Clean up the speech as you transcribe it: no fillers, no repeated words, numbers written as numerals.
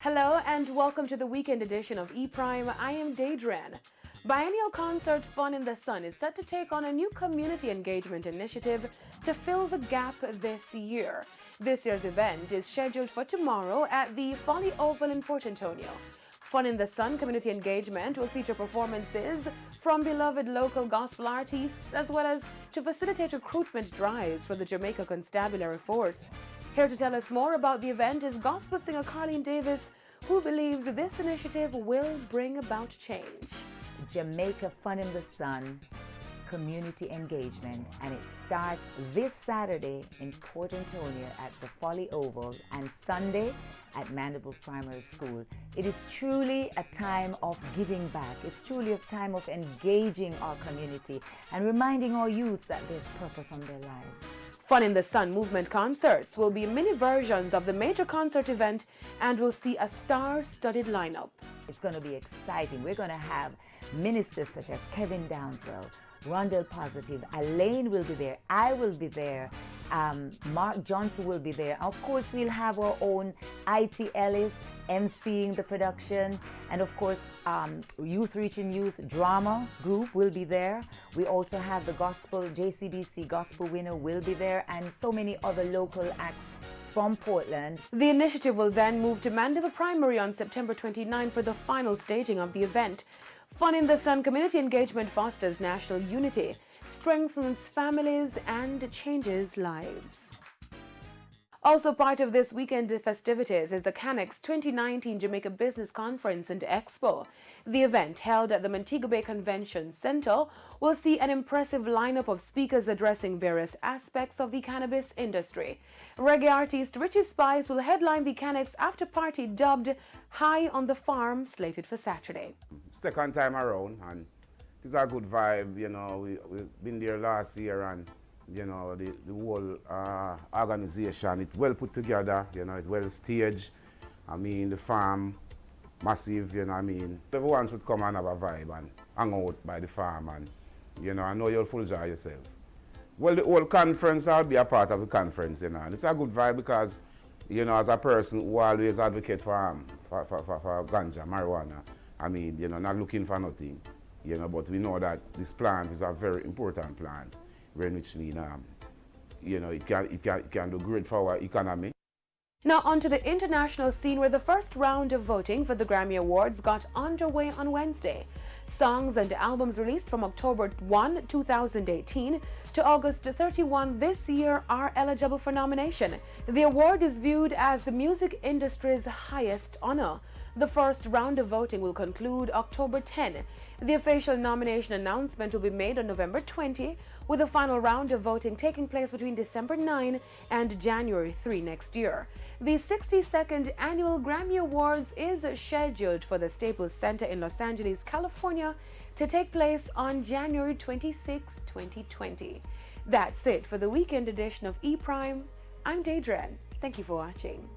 Hello and welcome to the weekend edition of ePrime. I am Daedran. Biennial concert Fun in the Sun is set to take on a new community engagement initiative to fill the gap this year. This year's event is scheduled for tomorrow at the Folly Oval in Port Antonio. Fun in the Sun community engagement will feature performances from beloved local gospel artists as well as to facilitate recruitment drives for the Jamaica Constabulary Force. Here to tell us more about the event is gospel singer Carleen Davis, who believes this initiative will bring about change. Jamaica Fun in the Sun community engagement, and it starts this Saturday in Port Antonio at the Folly Oval and Sunday at Mandible Primary School. It is truly a time of giving back. It's truly a time of engaging our community and reminding our youths that there's purpose on their lives. Fun in the Sun movement concerts will be mini versions of the major concert event and will see a star-studded lineup. It's going to be exciting. We're going to have ministers such as Kevin Downswell, Rondell Positive, Elaine will be there, I will be there, Mark Johnson will be there. Of course, we'll have our own IT Ellis emceeing the production, and of course, Youth Reaching Youth drama group will be there. We also have the gospel, JCBC Gospel Winner will be there, and so many other local acts from Portland. The initiative will then move to Mandible Primary on September 29 for the final staging of the event. Fun in the Sun community engagement fosters national unity, strengthens families, and changes lives. Also part of this weekend festivities is the Kanaks 2019 Jamaica Business Conference and Expo. The event, held at the Montego Bay Convention Center, will see an impressive lineup of speakers addressing various aspects of the cannabis industry. Reggae artist Richie Spice will headline the Kanaks after party dubbed High on the Farm, slated for Saturday. Second time around, and it's a good vibe. You know, we've been there last year, and you know, the whole organization, it's well put together, you know, it's well staged. I mean, the farm, massive, you know what I mean. Everyone should come and have a vibe and hang out by the farm, and, you know, I know you'll full enjoy yourself. Well, the whole conference, I'll be a part of the conference, you know, and it's a good vibe because, you know, as a person who always advocate for ganja, marijuana, I mean, you know, not looking for nothing, you know, but we know that this plant is a very important plant. Which means, you know, it can do great for our economy. Now onto the international scene, where the first round of voting for the Grammy Awards got underway on Wednesday. Songs and albums released from October 1, 2018 to August 31 this year are eligible for nomination. The award is viewed as the music industry's highest honor. The first round of voting will conclude October 10. The official nomination announcement will be made on November 20, with the final round of voting taking place between December 9 and January 3 next year. The 62nd Annual Grammy Awards is scheduled for the Staples Center in Los Angeles, California, to take place on January 26, 2020. That's it for the weekend edition of ePrime. I'm Daedran. Thank you for watching.